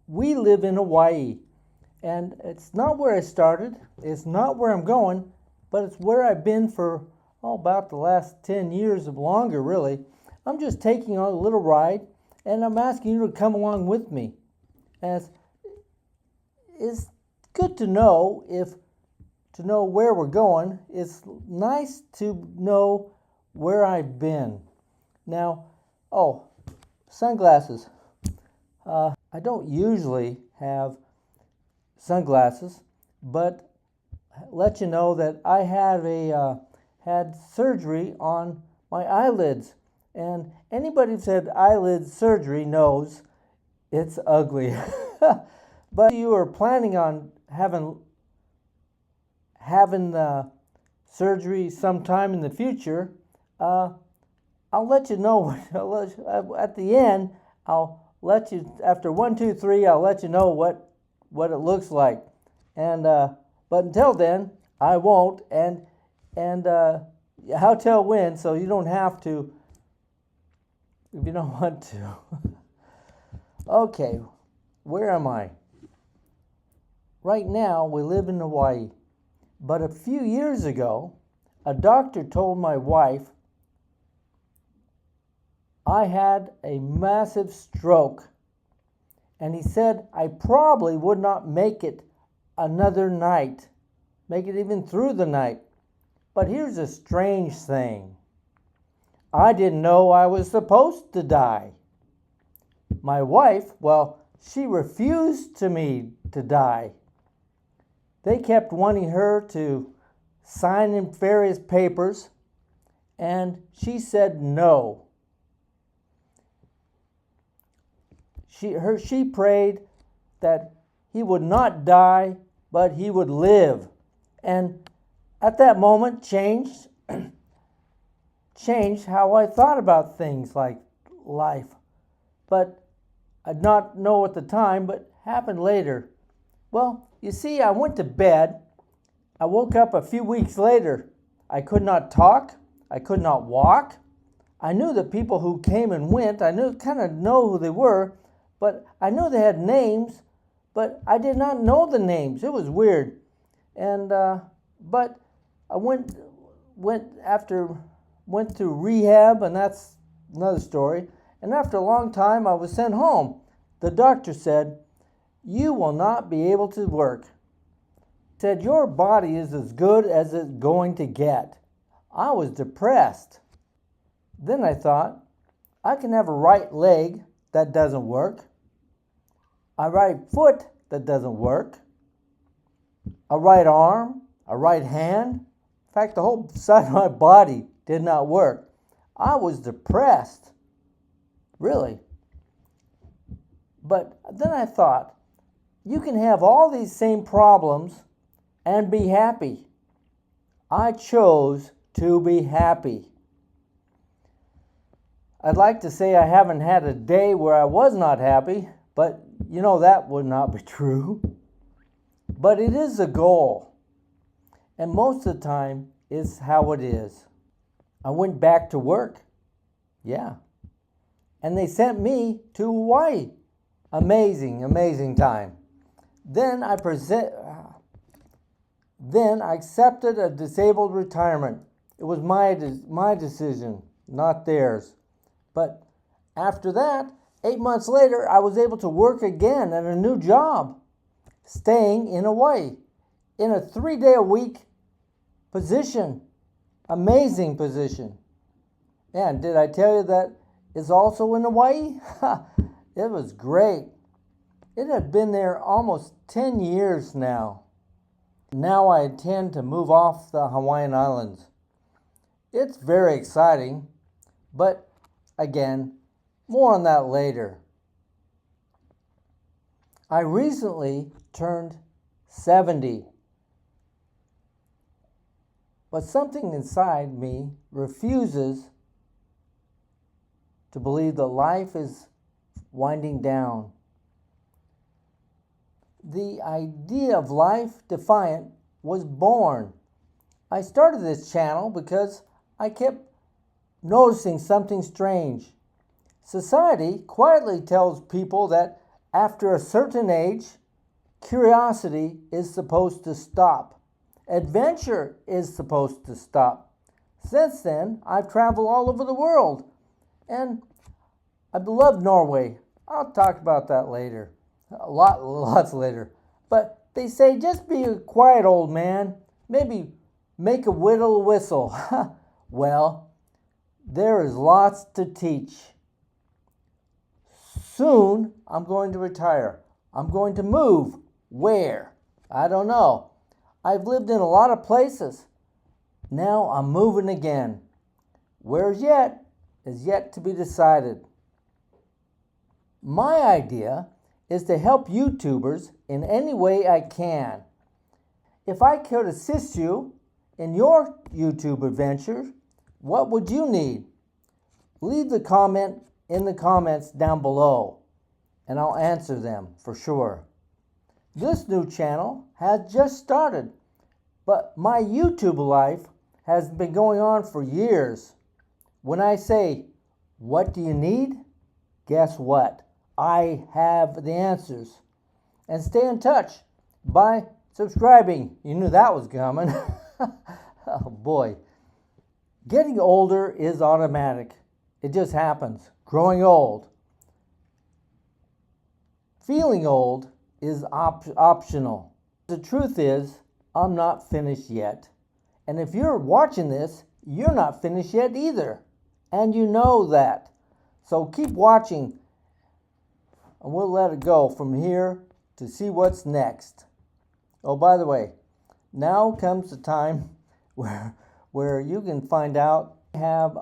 we live in Hawaii, and it's not where I started, it's not where I'm going, but it's where I've been for about the last 10 years or longer, really. I'm just taking on a little ride, and I'm asking you to come along with me. As it's good to know where we're going. It's nice to know where I've been. Now, sunglasses. I don't usually have sunglasses, but let you know that I had surgery on my eyelids, and anybody who's had eyelid surgery knows it's ugly. But if you are planning on having the surgery sometime in the future, I'll let you know. At the end, I'll let you, after 1, 2, 3, I'll let you know what it looks like. And but until then, I won't. And I'll tell when, so you don't have to if you don't want to. Okay, where am I? Right now, we live in Hawaii. But a few years ago, a doctor told my wife I had a massive stroke. And he said I probably would not make it another night, make it even through the night. But here's a strange thing. I didn't know I was supposed to die. My wife, she refused to me to die. They kept wanting her to sign in various papers, and she said no. She prayed that he would not die, but he would live. And at that moment changed how I thought about things like life. But I did not know at the time, but happened later. Well, you see, I went to bed. I woke up a few weeks later. I could not talk. I could not walk. I knew the people who came and went. I kind of know who they were, but I knew they had names, but I did not know the names. It was weird. And but I went through rehab, and that's another story. And after a long time, I was sent home. The doctor said, "You will not be able to work." He said, "Your body is as good as it's going to get." I was depressed. Then I thought, I can have a right leg that doesn't work, a right foot that doesn't work, a right arm, a right hand. In fact, the whole side of my body did not work. I was depressed, really. But then I thought, you can have all these same problems and be happy. I chose to be happy. I'd like to say I haven't had a day where I was not happy, but that would not be true. But it is a goal. And most of the time, it's how it is. I went back to work. Yeah. And they sent me to Hawaii. Amazing, amazing time. Then I accepted a disabled retirement. It was my decision, not theirs. But after that, 8 months later, I was able to work again at a new job, staying in Hawaii, in a 3-day-a-week position. Amazing position. And did I tell you that it's also in Hawaii? It was great. It had been there almost 10 years now. Now I intend to move off the Hawaiian Islands. It's very exciting, but again, more on that later. I recently turned 70, but something inside me refuses to believe that life is winding down. The idea of Life Defiant was born. I started this channel because I kept noticing something strange. Society quietly tells people that After a certain age, curiosity is supposed to stop. Adventure is supposed to stop. Since then, I've traveled all over the world, and I love Norway. I'll talk about that later, lots later. But they say just be a quiet old man, maybe make a whittle whistle. Well, there is lots to teach. Soon I'm going to retire. I'm going to move. Where? I don't know. I've lived in a lot of places. Now I'm moving again. Where's yet is yet to be decided. My idea is to help YouTubers in any way I can. If I could assist you in your YouTube adventure, what would you need? Leave the comment in the comments down below, and I'll answer them for sure. This new channel has just started, but my YouTube life has been going on for years. When I say, what do you need? Guess what? I have the answers. And stay in touch by subscribing. You knew that was coming. Oh boy. Getting older is automatic. It just happens. Growing old. Feeling old is optional. The truth is, I'm not finished yet. And if you're watching this, you're not finished yet either. And you know that. So keep watching, and we'll let it go from here to see what's next. Oh, by the way, now comes the time where you can find out I have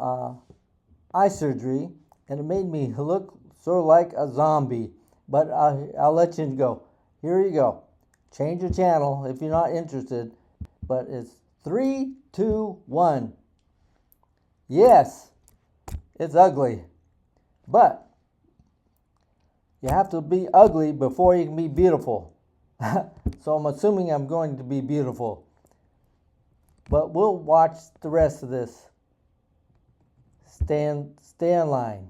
eye surgery, and it made me look sort of like a zombie. But I'll let you go. Here you go. Change your channel if you're not interested. But it's 3, 2, 1. Yes, it's ugly. But you have to be ugly before you can be beautiful. So I'm assuming I'm going to be beautiful. But we'll watch the rest of this. Stay in line.